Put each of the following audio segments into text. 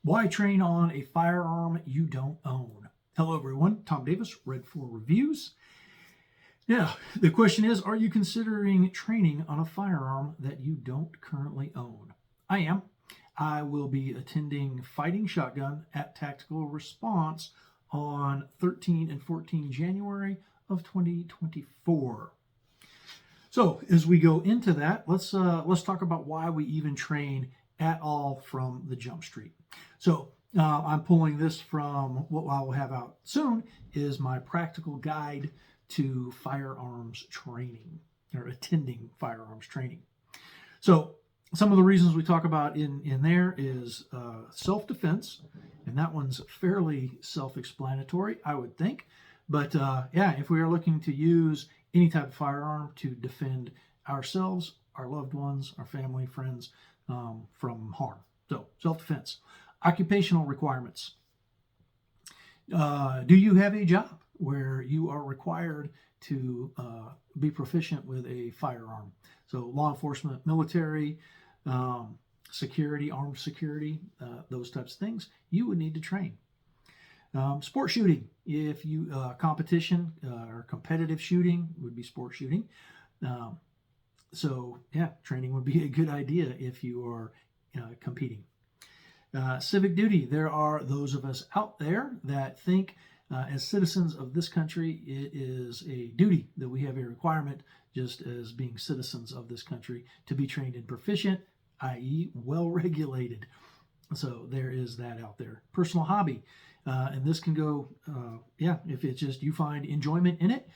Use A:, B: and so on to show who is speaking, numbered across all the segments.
A: Why train on a firearm you don't own? Hello, everyone. Tom Davis, Red 4 Reviews. Now, the question is, are you considering training on a firearm that you don't currently own? I am. I will be attending Fighting Shotgun at Tactical Response on 13 and 14 January of 2024. So as we go into that, let's talk about why we even train at all from the Jump Street. So I'm pulling this from what I will have out soon is my practical guide to firearms training or attending firearms training. So some of the reasons we talk about in there is self-defense, and that one's fairly self-explanatory, I would think. But yeah, if we are looking to use any type of firearm to defend ourselves, our loved ones, our family, friends from harm. So self-defense. Occupational requirements. Do you have a job where you are required to be proficient with a firearm? So law enforcement, military, security, armed security, those types of things, you would need to train. Sport shooting, if you competition or competitive shooting would be sport shooting. So yeah, training would be a good idea if you are competing. Civic duty, there are those of us out there that think as citizens of this country, it is a duty that we have a requirement, just as being citizens of this country, to be trained and proficient, i.e. well regulated. So there is that out there. Personal hobby. And this can go, if it's just you find enjoyment in it,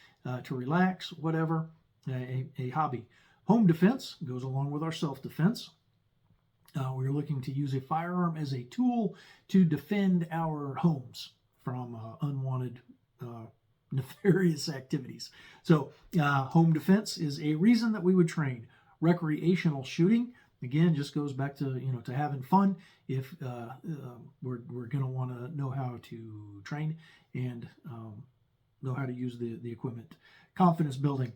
A: to relax, whatever, a hobby. Home defense goes along with our self-defense. We're looking to use a firearm as a tool to defend our homes from unwanted nefarious activities. So home defense is a reason that we would train. Recreational shooting, again, just goes back to to having fun. If we're going to want to know how to train and know how to use the equipment. Confidence building.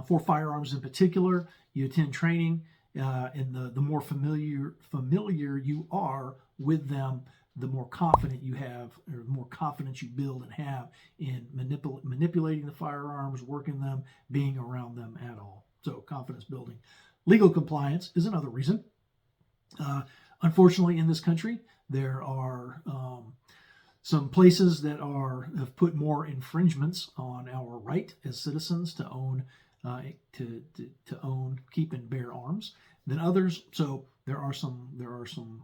A: For firearms in particular, you attend training, and the more familiar you are with them, the more confident you have, or the more confidence you build and have in manipulating the firearms, working them, being around them at all. So confidence building. Legal compliance is another reason. Unfortunately, in this country, there are some places that have put more infringements on our right as citizens to own, keep and bear arms than others. So there are some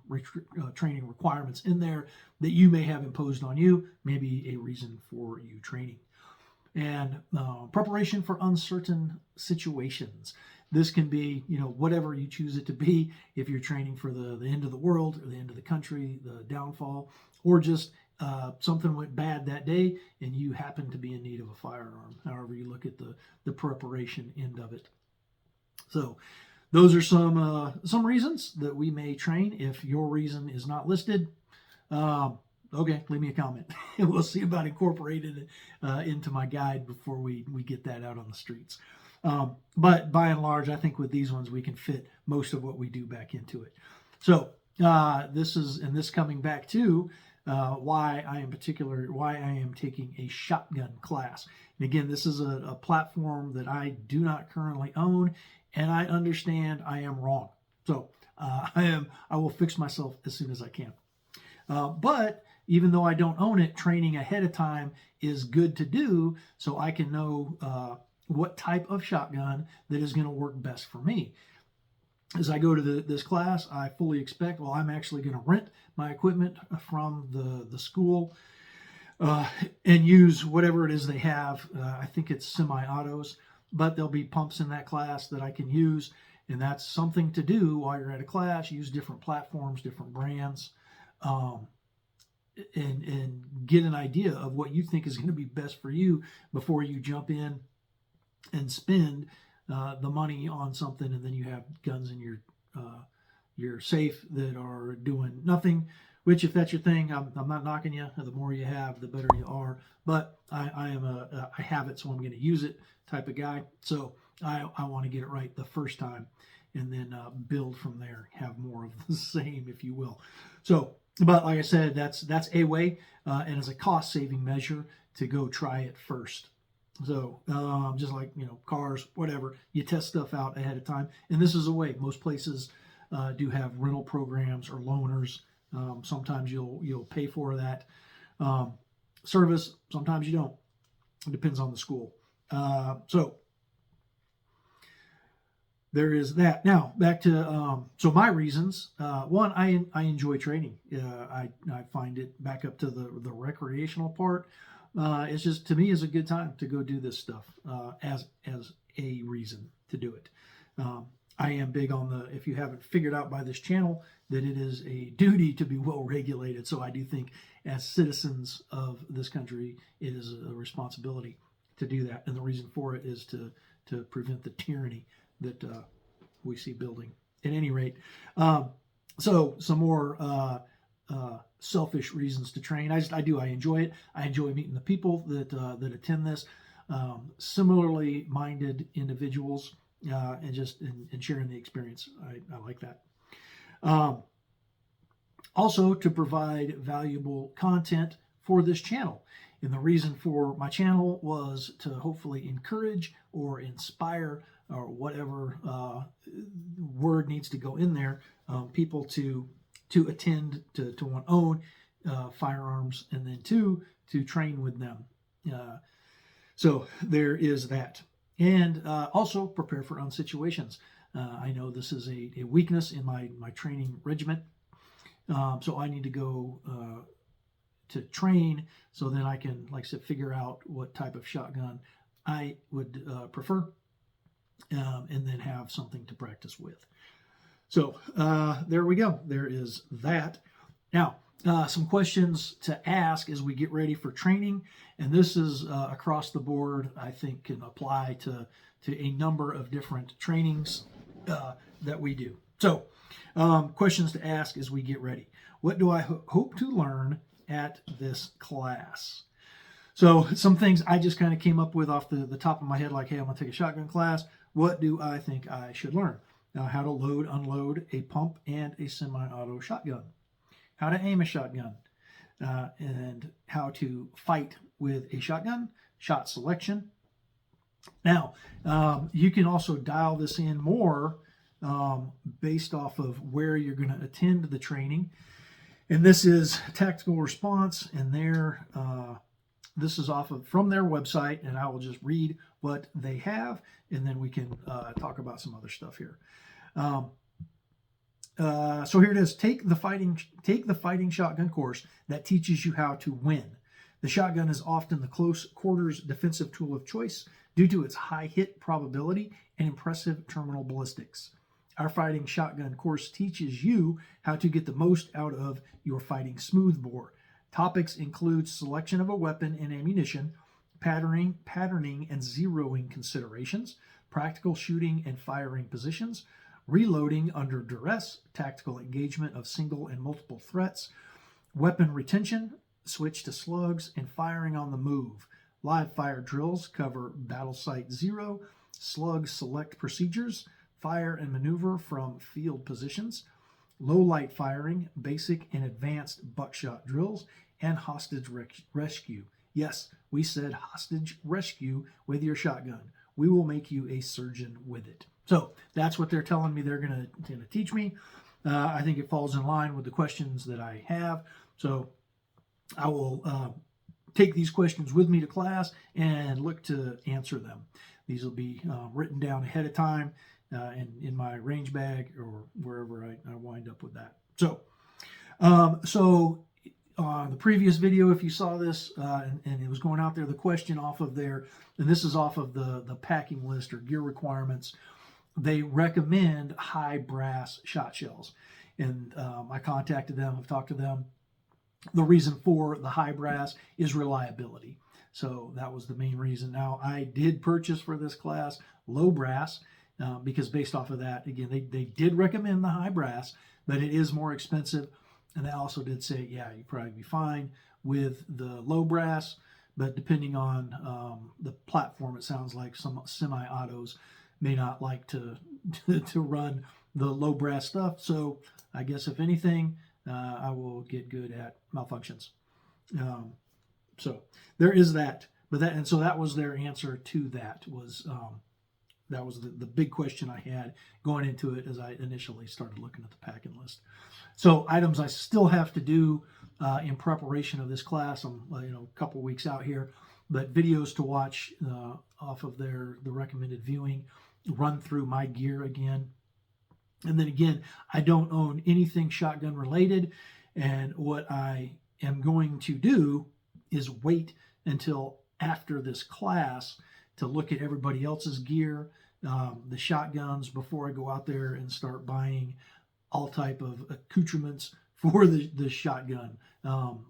A: training requirements in there that you may have imposed on you, maybe a reason for you training. And preparation for uncertain situations. This can be, whatever you choose it to be. If you're training for the end of the world or the end of the country, the downfall, or just something went bad that day and you happen to be in need of a firearm. However you look at the preparation end of it. So those are some reasons that we may train. If your reason is not listed, okay, leave me a comment. We'll see about incorporating it into my guide before we get that out on the streets. But by and large, I think with these ones, we can fit most of what we do back into it. So this coming back to why I am taking a shotgun class. And again, this is a platform that I do not currently own, and I understand I am wrong. So I will fix myself as soon as I can. But even though I don't own it, training ahead of time is good to do so I can know what type of shotgun that is going to work best for me. As I go to this class, I fully expect, I'm actually going to rent my equipment from the school and use whatever it is they have. I think it's semi-autos, but there'll be pumps in that class that I can use, and that's something to do while you're at a class. Use different platforms, different brands, and get an idea of what you think is going to be best for you before you jump in and spend the money on something, and then you have guns in your safe that are doing nothing, which if that's your thing, I'm not knocking you. The more you have, the better you are. But I am I have it, so I'm going to use it type of guy. So I want to get it right the first time, and then build from there. Have more of the same, if you will. So, but like I said, that's a way, and as a cost saving measure to go try it first. So just like cars, whatever, you test stuff out ahead of time, and this is a way. Most places do have rental programs or loaners. Sometimes you'll pay for that service. Sometimes you don't. It depends on the school. So there is that. Now back to so my reasons. One, I enjoy training. I find it back up to the recreational part. It's just, to me, is a good time to go do this stuff as a reason to do it. I am big on if you haven't figured out by this channel, that it is a duty to be well regulated. So I do think as citizens of this country, it is a responsibility to do that. And the reason for it is to prevent the tyranny that we see building. At any rate, so some more selfish reasons to train. I enjoy it. I enjoy meeting the people that attend this, similarly minded individuals, and sharing the experience. I like that. Also, to provide valuable content for this channel. And the reason for my channel was to hopefully encourage or inspire, or whatever word needs to go in there, people to attend, to want to own firearms, and then to train with them. So there is that. And also prepare for situations. I know this is a weakness in my training regiment. So I need to go to train, so then I can, like I said, figure out what type of shotgun I would prefer, and then have something to practice with. So there we go. There is that. Now, some questions to ask as we get ready for training. And this is across the board, I think can apply to a number of different trainings that we do. So questions to ask as we get ready. What do I hope to learn at this class? So some things I just kind of came up with off the top of my head, like, hey, I'm going to take a shotgun class. What do I think I should learn? How to load, unload a pump and a semi-auto shotgun. How to aim a shotgun. And how to fight with a shotgun. Shot selection. Now, you can also dial this in more based off of where you're going to attend the training. And this is Tactical Response, and this is from their website, and I will just read what they have, and then we can talk about some other stuff here. So here it is. Take the fighting shotgun course that teaches you how to win. The shotgun is often the close quarters defensive tool of choice due to its high hit probability and impressive terminal ballistics. Our fighting shotgun course teaches you how to get the most out of your fighting smoothbore. Topics include selection of a weapon and ammunition, patterning and zeroing considerations, practical shooting and firing positions, reloading under duress, tactical engagement of single and multiple threats, weapon retention, switch to slugs, and firing on the move. Live fire drills cover battle site zero, slug select procedures, fire and maneuver from field positions, low light firing, basic and advanced buckshot drills, and hostage rescue. Yes, we said hostage rescue with your shotgun. We will make you a surgeon with it. So that's what they're telling me they're going to teach me. I think it falls in line with the questions that I have. So I will take these questions with me to class and look to answer them. These will be written down ahead of time in my range bag or wherever I wind up with that. So, on the previous video, if you saw this and it was going out there, the question off of there, and this is off of the packing list or gear requirements, they recommend high brass shot shells. And I contacted them, I've talked to them. The reason for the high brass is reliability. So that was the main reason. Now, I did purchase for this class low brass because based off of that, again, they did recommend the high brass, but it is more expensive. And they also did say, yeah, you'd probably be fine with the low brass, but depending on the platform, it sounds like some semi-autos may not like to to run the low brass stuff. So I guess if anything, I will get good at malfunctions. So there is that. But that, and so that was their answer to that. That was the big question I had going into it as I initially started looking at the packing list. So items I still have to do in preparation of this class. I'm a couple weeks out here, but videos to watch off of the recommended viewing, run through my gear again. And then again, I don't own anything shotgun related, and what I am going to do is wait until after this class to look at everybody else's gear, the shotguns, before I go out there and start buying all type of accoutrements for the shotgun,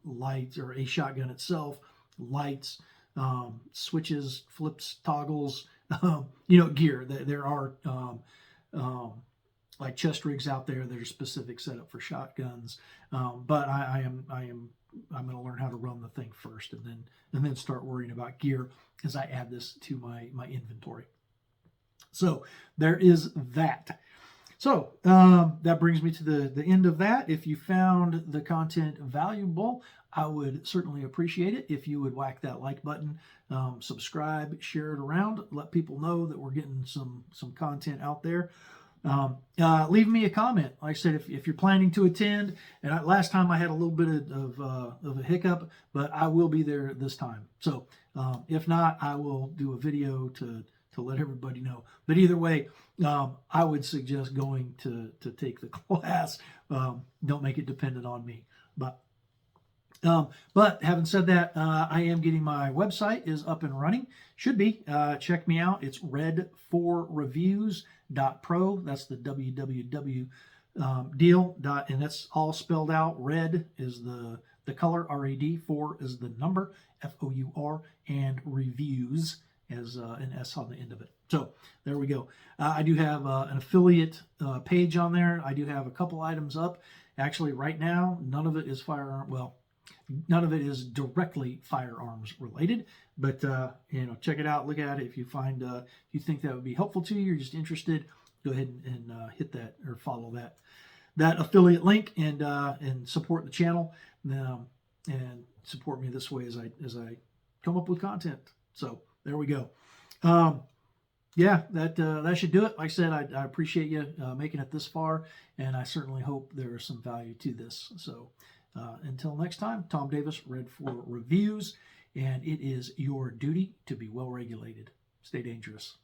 A: lights, or a shotgun itself, lights, switches, flips, toggles, gear. There are like chest rigs out there that are specific setup for shotguns, but I'm going to learn how to run the thing first, and then start worrying about gear as I add this to my inventory. So there is that. So that brings me to the end of that. If you found the content valuable, I would certainly appreciate it if you would whack that like button, subscribe, share it around, let people know that we're getting some content out there. Leave me a comment. Like I said, if you're planning to attend, and last time I had a little bit of a hiccup, but I will be there this time. So if not, I will do a video to let everybody know. But either way, I would suggest going to take the class. Don't make it dependent on me. But having said that, I am getting my website is up and running. Should be. Check me out. It's red4reviews.pro. That's the www deal. And that's all spelled out. Red is the color, RAD, 4 is the number, FOUR, and reviews as an S on the end of it. So there we go. I do have an affiliate page on there. I do have a couple items up. Actually, right now, none of it is firearm. Well, none of it is directly firearms related, but check it out, look at it. If you find if you think that would be helpful to you, you're just interested, go ahead and hit that or follow that affiliate link and support the channel, and support me this way as I come up with content. So there we go. Yeah, that should do it. Like I said, I appreciate you making it this far, and I certainly hope there is some value to this. So until next time, Tom Davis, Red4 Reviews, and it is your duty to be well regulated. Stay dangerous.